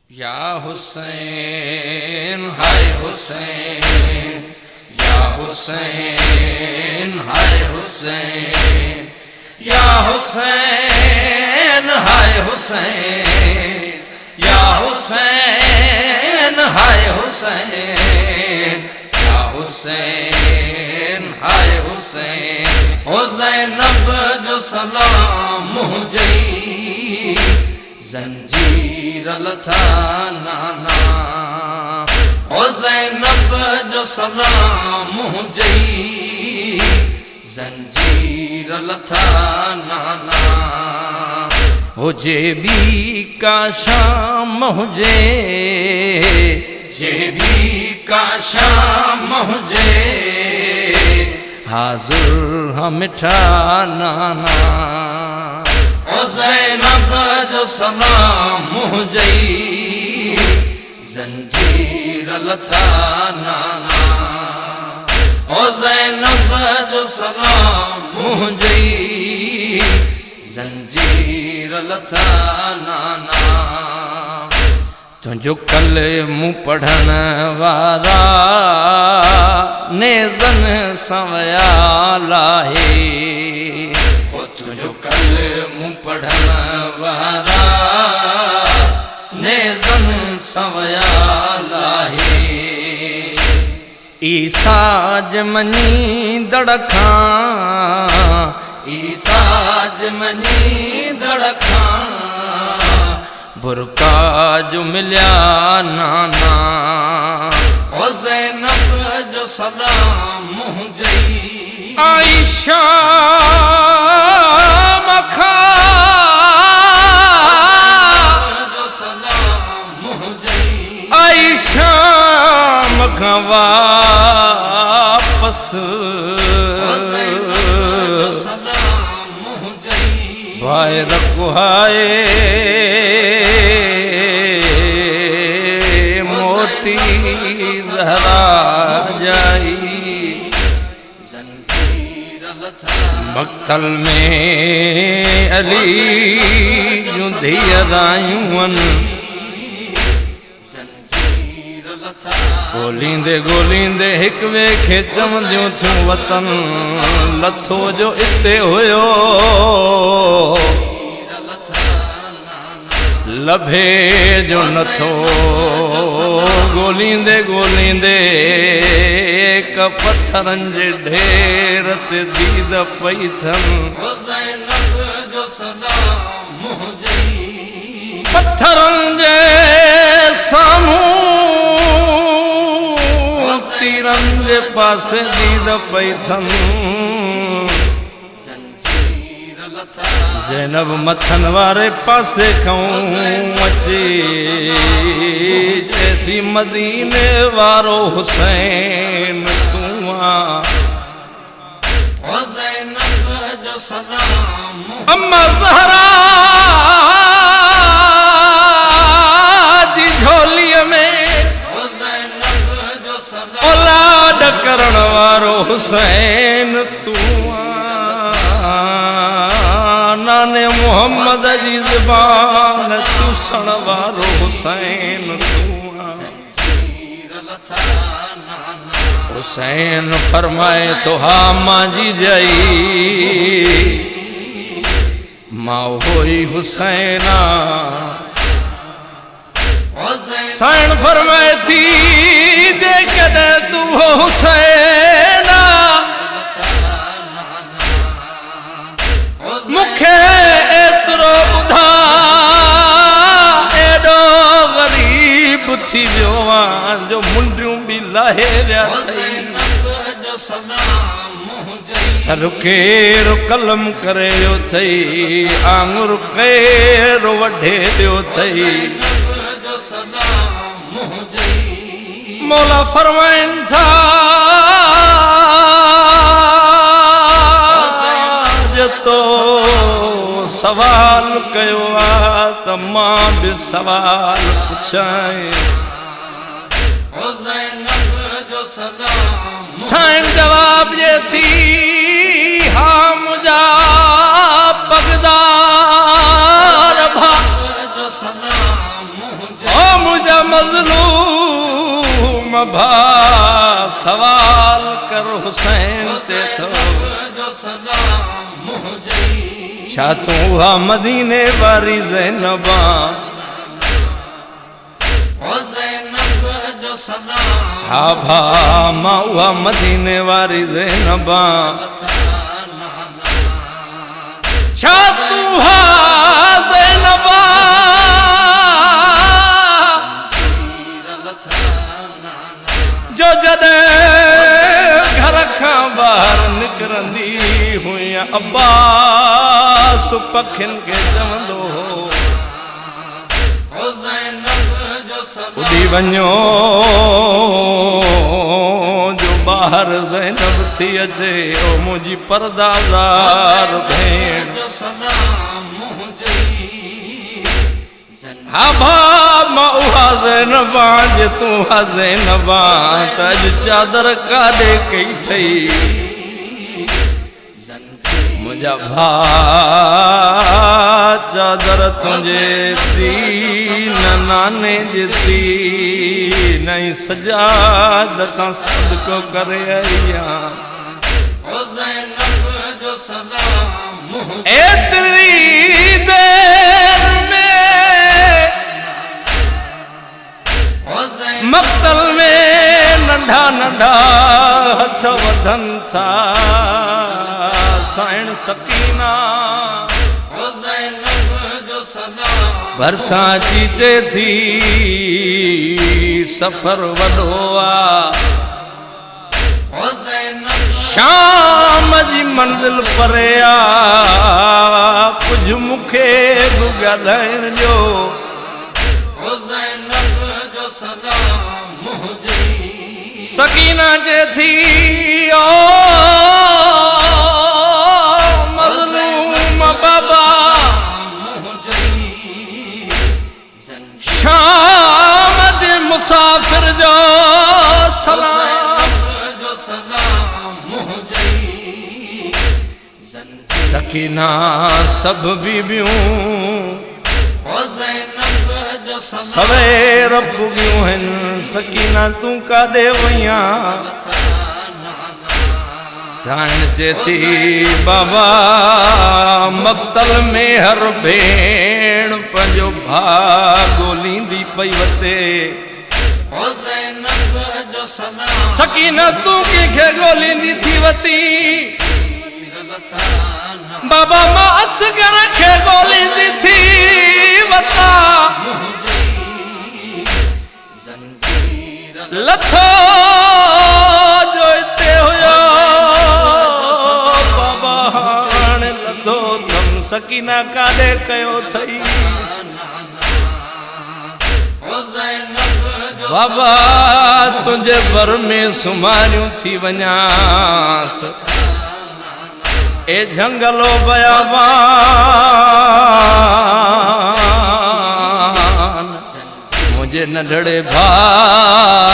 या हुसैन हाय हुसैन, या हुसैन हाय हुसैन, या हुसैन हाय हुसैन, या हुसैन हाय हुसैन, या हुसैन हाय हुसैन। ओ ज़ैनब जो सलाम मुझई जंजीर लथा नाना, ओ ज़ैनब जो सलाम मुझई जंजीर लथा नाना। हुजे भी का शाम हुजे, जे भी का शाम हुजे, हाज़ुर हम मिठा नाना। ओ ज़ैनब जो सलाम मुझई जंजीर लथा नाना, ओ ज़ैनब जो सलाम मुझई जंजीर लथा नाना। तुझो कल मुँह पढ़ण वारा नेज़न सवया लाहे, तुझो कल मुँह पढ़ण वारा नेज़न सवया लाहे। ईसा जमनी दड़खा, ईसा जमनी दड़खा, बुरका जो मिल्या नाना। ओ ज़ैनब जो सलाम मुझई आयशा मखा, जो सलाम मुझई आयशा मखा वापस भाई रकुहाए मोटी ज़हरा जाई। मक़तल में अली यूं धीअरायूं, गोलींदे गोलींदे हिक वे खे चवंदियूं थियूं वतन लथो जो इते हुयो, लभे जो नथो। गोलींदे गोलींदे एक पत्थरन जे ढेर ते दीद पई थन। पत्थरन जे साम्हूं तीरन जे पासे दीद पई थन। ज़ैनब मथन वारे पासे खां अचे, चेथी मदीने वारो हुसैन तूं आ। अम्मा ज़हरा जी झोलीअ में औलाद करण वारो हुसैन तूं आ। नाने मोहम्मद जी ज़बान चूसण वारो हुसैन तूं आ। हुसैन फरमाए तो हा मां जी जई, मां होई हुसैना। हुसैन फरमाए थी जे कदे तू हो हुसैना, मुखे एतरो ॿुधा एॾो ग़रीब थी वियो आं जो मुंडियूं बि लाहे विया थई। सर केरो कलम करे वियो थई, आंगुर केरो वढे वियो थई। मौला फरमाइनि था तो सवाल कयो आ त मां बि सवाल पुछां। साईं जवाब ये थी हा मुंहिंजा पगदार भा, ओ मज़लूम भा सवाल कर हुसैन ते थो छा तू हा मदीने वारी ज़ैनबा हा भा मां उहा मदीने वारी ज़ैनबा छा तू हा ज़ैनबा जो जॾहिं घर खां ॿाहिरि निकिरंदी हुई अब्बास पखियुनि खे चवंदो हो उॾी वञो जो ॿाहिरि ज़ैनब थी अचे ओ मुंहिंजी परदाज़ार भेण हा भा मां उहा ज़ैनबा जे तूं हा ज़ैनबा त अॼु चादर काॾे कई थई मुंहिंजा भा चादर तुंहिंजे थी न नाने जी थी नई सजादतां सदको करे आई एतिरी देर मक़तल में नंढा नंढा हथ वधनि था साइण सकीना भरसां अची चे थी सफ़र वॾो आ शाम जी मंज़िल परे आ कुझु मूंखे बि ॻाल्हाइण ॾियो सकीना जे थी ओ मज़लूम बाबा शाम जे मुसाफ़िर जो सलाम सकीना सब बीबियूं सवेर पुगियूं आहिनि सकीना तूं काॾे वईं साइण चे थी बाबा मक़तल में हर भेण पंहिंजो भाउ ॻोल्हींदी पई वते सकीना तूं कंहिंखे ॻोल्हींदी थी वती बाबा मां असगर खे ॻोल्हींदी थी वता लथो जो हिते हुयो बाबा हाणे लथो थम सकीना काॾे कयो थई बाबा तुंहिंजे बर में सुमारियूं थी वञास ए जंगलो बयाबान मुझे नंढड़े भाजी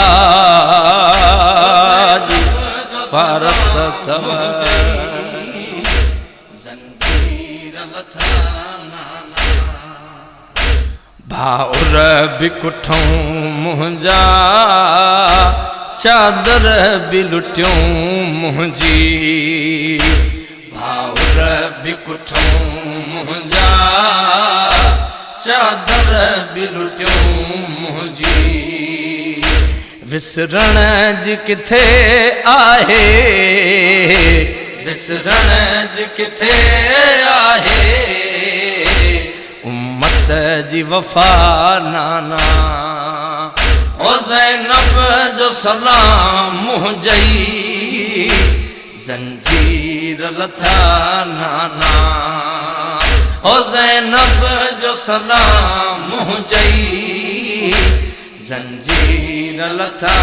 भारत सब भाउर बि कुठूं मुंहिंजा चादर बि लुटियूं मुंहिंजी भाउर बि कुठूं मुंहिंजा चादर बि लुटियूं मुंहिंजी विसरण जी किथे आहे विसरण जी किथे आहे उम्मत जी वफ़ा नाना ओ ज़ैनब जो सलाम मुंहिंजी ज़ंजीर लथा नाना ओ ज़ैनब जो सलाम मुंहिंजी ज़ंजीर लथा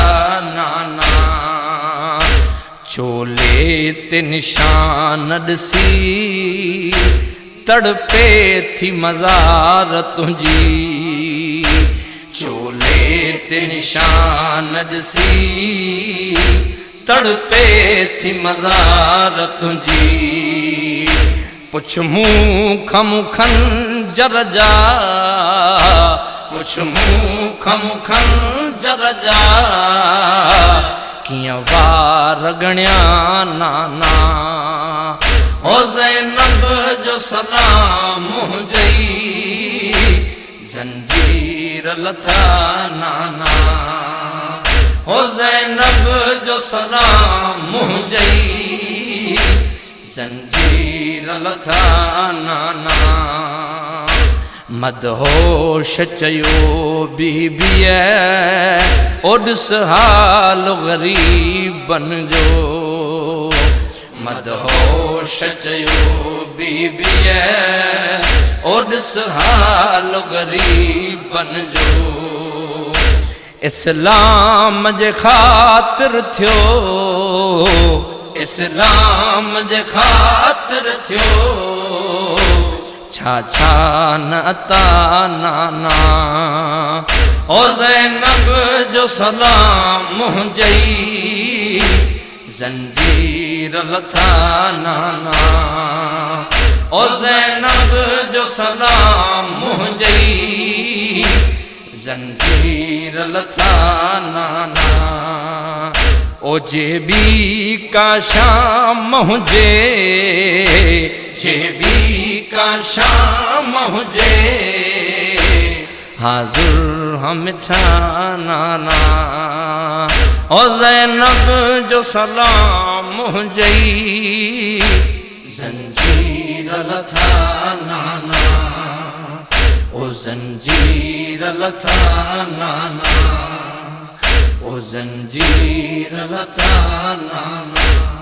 नाना चोले ते निशान ॾिसी तड़पे थी मज़ार तुंहिंजी चोले ते निशान ॾिसी तड़पे थी मज़ार तुंहिंजी पुछ मूं खम खंजर जा पुछ मुखन जग जा किया वार गण्या नाना ओ ज़ैनब जो सलाम हुजई जंजीर लथा नाना ओ ज़ैनब जो सलाम हुजई जंजीर लथा नाना मदहोश चयो बीबीअ ओॾिस हाल ग़रीबन जो मदहोश चयो बीबीअ ओॾिस हाल ग़रीबन जो इस्लाम जे ख़ातिर थियो इस्लाम जे ख़ातिर थियो छा छा न अता नाना ओ ज़ैनब जो सलाम हुजई जंजीर लथा नाना ओ ज़ैनब जो सलाम हुजई जंजीर लथा नाना ओ जे बी का शाम हुजे जे बी का शाम हुजे हाज़ुर हम मिठा नाना ओ ज़ैनब जो सलाम हुजई जंजीर लथा नाना ओ जंजीर लथा नाना ओ जंजीर लथा नाना